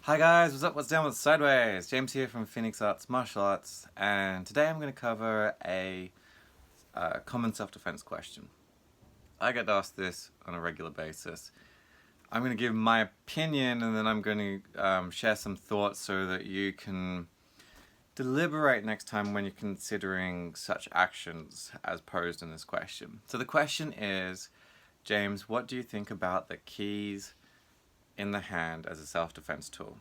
Hi guys, what's up, what's down, what's sideways? James here from Phoenix Arts Martial Arts, and today I'm going to cover a common self-defense question. I get asked this on a regular basis. I'm going to give my opinion and then I'm going to share some thoughts so that you can deliberate next time when you're considering such actions as posed in this question. So the question is, James, what do you think about the keys in the hand as a self-defense tool?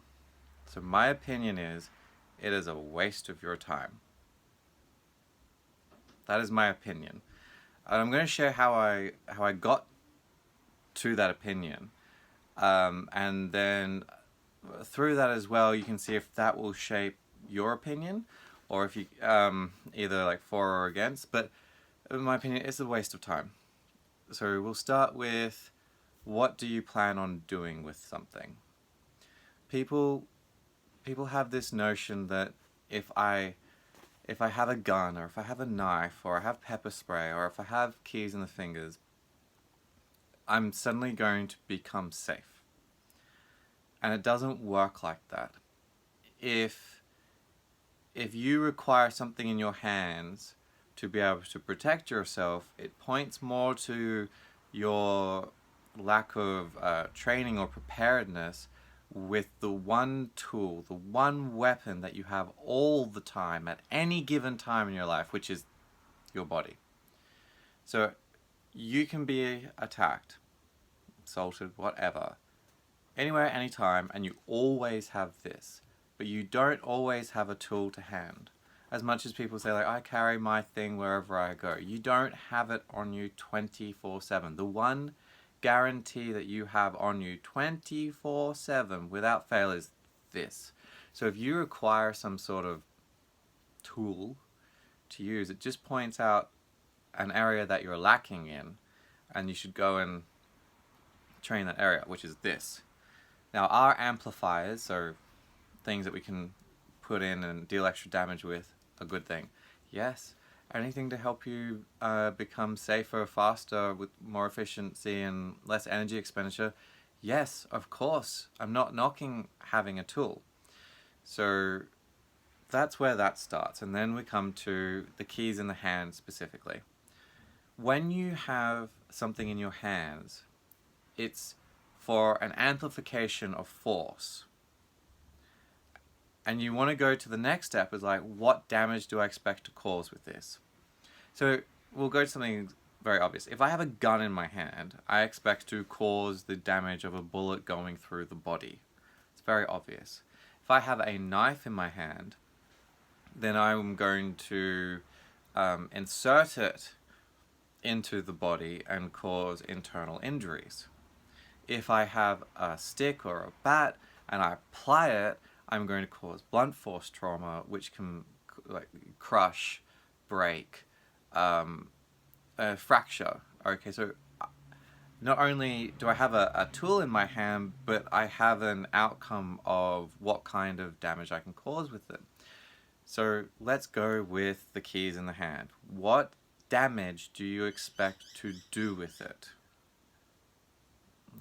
So my opinion is, it is a waste of your time. That is my opinion. And I'm going to share how I got to that opinion. And then through that as well, you can see if that will shape your opinion, or if you either like for or against. But in my opinion, it's a waste of time. So we'll start with, what do you plan on doing with something? People have this notion that if I have a gun, or if I have a knife, or I have pepper spray, or if I have keys in the fingers, I'm suddenly going to become safe. And it doesn't work like that. If you require something in your hands to be able to protect yourself, it points more to your lack of training or preparedness with the one tool, the one weapon that you have all the time at any given time in your life, which is your body. So you can be attacked, assaulted, whatever, anywhere, anytime, and you always have this, but you don't always have a tool to hand. As much as people say, like, I carry my thing wherever I go, you don't have it on you 24/7. The one guarantee that you have on you 24/7 without fail is this. So if you require some sort of tool to use, it just points out an area that you're lacking in, and you should go and train that area, which is this. Now, our amplifiers, so things that we can put in and deal extra damage with, a good thing. Yes, anything to help you become safer, faster, with more efficiency and less energy expenditure. Yes, of course. I'm not knocking having a tool. So that's where that starts. And then we come to the keys in the hand specifically. When you have something in your hands, it's for an amplification of force. And you want to go to the next step, is like, what damage do I expect to cause with this? So we'll go to something very obvious. If I have a gun in my hand, I expect to cause the damage of a bullet going through the body. It's very obvious. If I have a knife in my hand, then I'm going to insert it into the body and cause internal injuries. If I have a stick or a bat and I apply it, I'm going to cause blunt force trauma, which can like crush, break, fracture. Okay, so not only do I have a tool in my hand, but I have an outcome of what kind of damage I can cause with it. So let's go with the keys in the hand. What damage do you expect to do with it?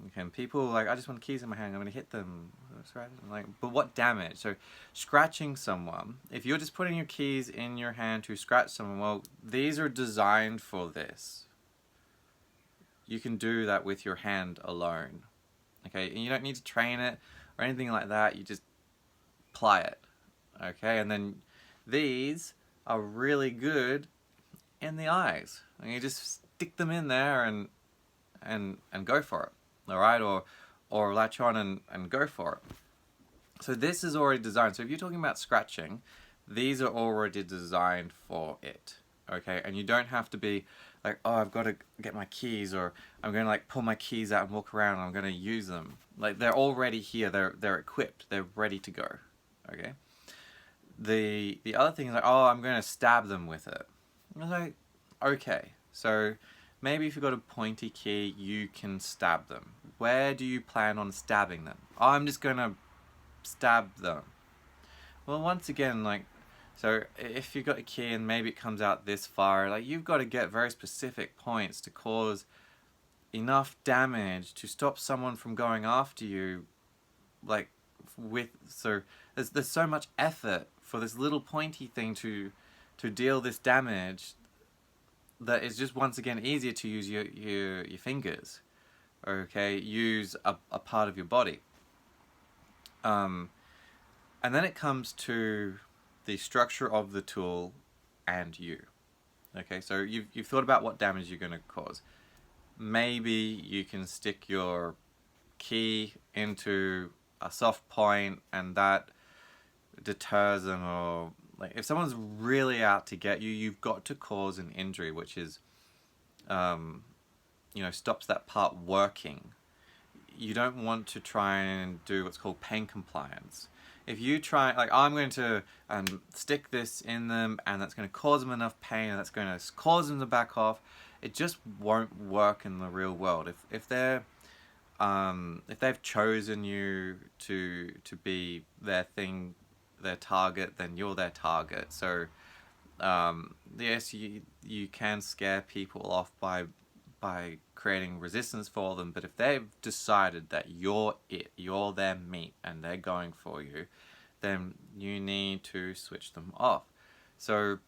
Okay, and people are like, I just want keys in my hand, I'm going to hit them. I'm like, but what damage? So scratching someone, if you're just putting your keys in your hand to scratch someone, well, these are designed for this. You can do that with your hand alone. Okay, and you don't need to train it or anything like that, you just apply it. Okay, and then these are really good in the eyes. And you just stick them in there and go for it. Alright, or latch on and go for it. So this is already designed. So if you're talking about scratching, these are already designed for it. Okay, and you don't have to be like, oh, I've got to get my keys, or I'm going to like pull my keys out and walk around and I'm going to use them. Like, they're already here, they're equipped, they're ready to go. Okay. The other thing is like, oh, I'm going to stab them with it. I was like, okay, so maybe if you've got a pointy key, you can stab them. Where do you plan on stabbing them? Oh, I'm just going to stab them. Well, once again, like, so if you've got a key and maybe it comes out this far, like, you've got to get very specific points to cause enough damage to stop someone from going after you, like, so there's so much effort for this little pointy thing to deal this damage, that it's just once again easier to use your fingers. Okay, use a part of your body. And then it comes to the structure of the tool and you. Okay, so you've thought about what damage you're going to cause. Maybe you can stick your key into a soft point and that deters them, or like if someone's really out to get you, you've got to cause an injury, which is stops that part working. You don't want to try and do what's called pain compliance. If you try, like, I'm going to stick this in them and that's going to cause them enough pain and that's going to cause them to back off, it just won't work in the real world. If they've chosen you to be their thing, their target, then you're their target. So yes, you can scare people off by creating resistance for them, but if they've decided that you're their meat and they're going for you, then you need to switch them off. So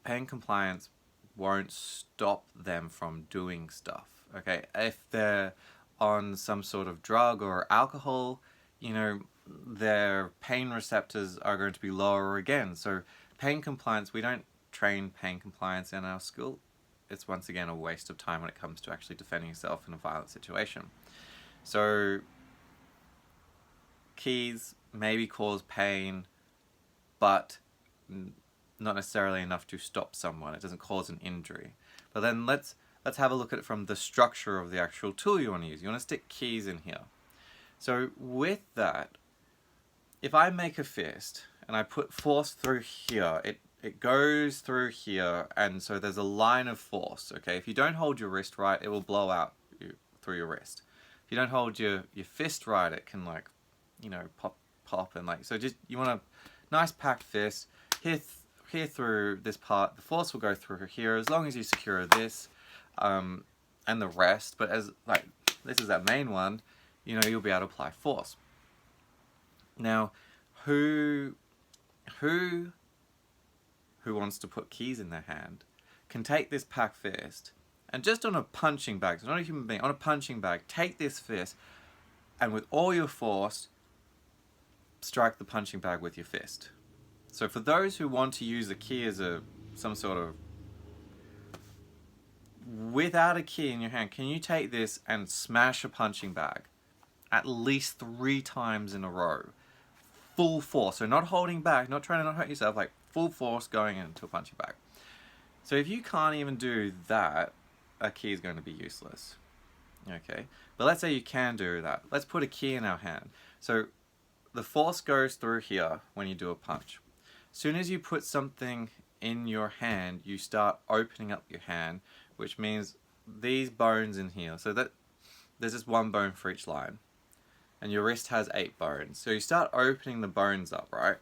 pain compliance won't stop them from doing stuff. Okay, if they're on some sort of drug or alcohol, their pain receptors are going to be lower again. So pain compliance, we don't train pain compliance in our school. It's once again a waste of time when it comes to actually defending yourself in a violent situation. So keys maybe cause pain, but not necessarily enough to stop someone. It doesn't cause an injury. But then let's have a look at it from the structure of the actual tool you want to use. You want to stick keys in here. So with that, if I make a fist and I put force through here, it goes through here, and so there's a line of force. Okay, if you don't hold your wrist right, it will blow out through your wrist. If you don't hold your fist right, it can pop and so just, you want a nice packed fist here through this part. The force will go through here as long as you secure this and the rest. But as this is that main one, you'll be able to apply force. Now, who wants to put keys in their hand can take this packed fist and just on a punching bag, so not a human being, on a punching bag, take this fist and with all your force strike the punching bag with your fist. So for those who want to use the key as some sort of, without a key in your hand, can you take this and smash a punching bag at least 3 times in a row? Full force, so not holding back, not trying to not hurt yourself, like full force going into a punching bag. So if you can't even do that, a key is going to be useless. Okay, but let's say you can do that. Let's put a key in our hand. So the force goes through here when you do a punch. As soon as you put something in your hand, you start opening up your hand, which means these bones in here, so that there's just 1 bone for each line. And your wrist has 8 bones. So you start opening the bones up, right?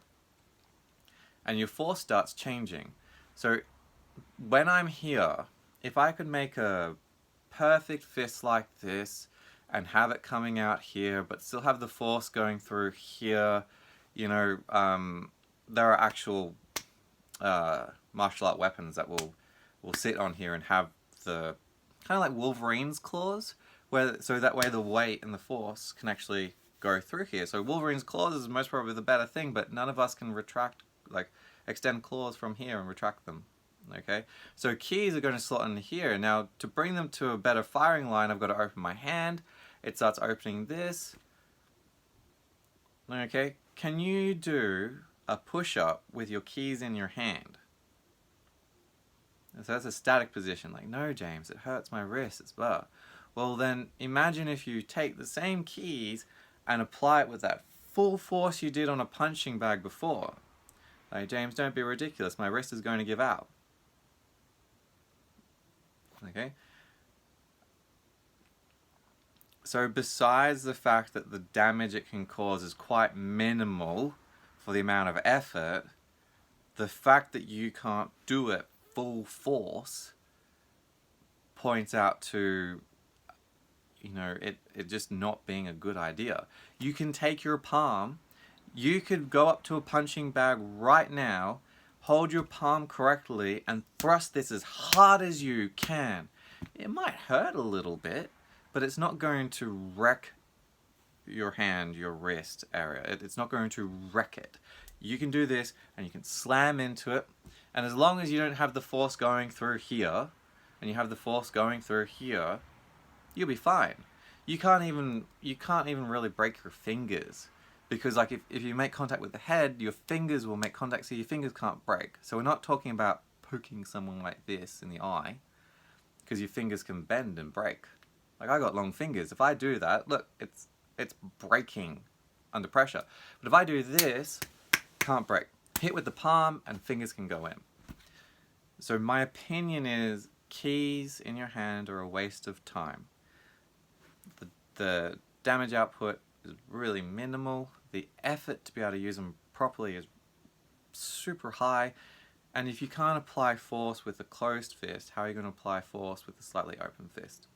And your force starts changing. So when I'm here, if I could make a perfect fist like this and have it coming out here, but still have the force going through here, there are actual martial art weapons that will sit on here and have the kind of like Wolverine's claws, so that way the weight and the force can actually go through here. So Wolverine's claws is most probably the better thing, but none of us can extend claws from here and retract them. Okay, so keys are going to slot in here. Now to bring them to a better firing line, I've got to open my hand. It starts opening this. Okay, can you do a push-up with your keys in your hand? So that's a static position. Like, no, James, it hurts my wrist, it's blah. Well, then imagine if you take the same keys and apply it with that full force you did on a punching bag before. Like, James, don't be ridiculous. My wrist is going to give out. Okay? So besides the fact that the damage it can cause is quite minimal for the amount of effort, the fact that you can't do it full force points out to it just not being a good idea. You can take your palm, you could go up to a punching bag right now, hold your palm correctly, and thrust this as hard as you can. It might hurt a little bit, but it's not going to wreck your hand, your wrist area. It's not going to wreck it. You can do this and you can slam into it, and as long as you don't have the force going through here, and you have the force going through here, you'll be fine. You can't even really break your fingers, because like if you make contact with the head, your fingers will make contact, so your fingers can't break. So we're not talking about poking someone like this in the eye, because your fingers can bend and break. Like, I got long fingers. If I do that, look, it's breaking under pressure. But if I do this, can't break. Hit with the palm and fingers can go in. So my opinion is keys in your hand are a waste of time. The damage output is really minimal. The effort to be able to use them properly is super high. And if you can't apply force with a closed fist, how are you going to apply force with a slightly open fist?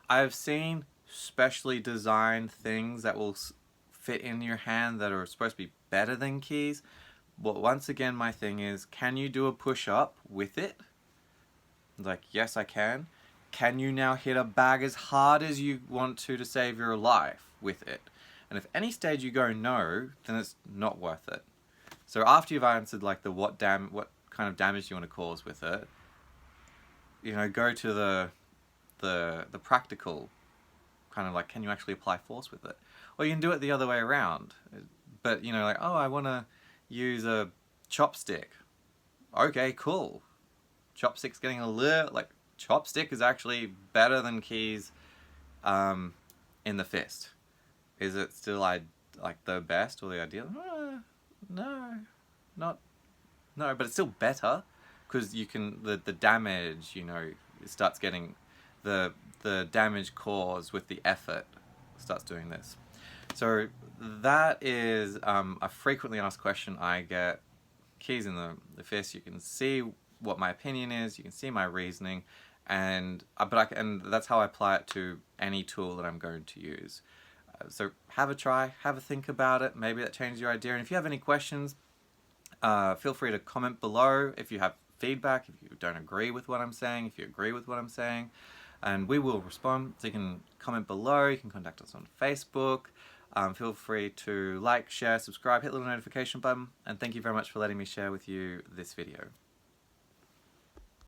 I have seen specially designed things that will fit in your hand that are supposed to be better than keys. But once again, my thing is, can you do a push-up with it? Like, yes, I can. Can you now hit a bag as hard as you want to save your life with it? And if any stage you go no, then it's not worth it. So after you've answered like what kind of damage you want to cause with it, go to the practical kind of like, can you actually apply force with it? Or you can do it the other way around. But like, oh, I want to use a chopstick. Okay, cool. Chopstick's getting a little, like, chopstick is actually better than keys in the fist. Is it still like the best or the ideal? No, but it's still better, because you can, the damage, it starts getting, the damage caused with the effort starts doing this. So that is a frequently asked question I get. Keys in the fist, you can see what my opinion is, you can see my reasoning, and that's how I apply it to any tool that I'm going to use. So have a try, have a think about it, maybe that changes your idea. And if you have any questions, feel free to comment below. If you have feedback, if you don't agree with what I'm saying, if you agree with what I'm saying, and we will respond. So you can comment below, you can contact us on Facebook. Feel free to like, share, subscribe, hit the little notification button, and thank you very much for letting me share with you this video.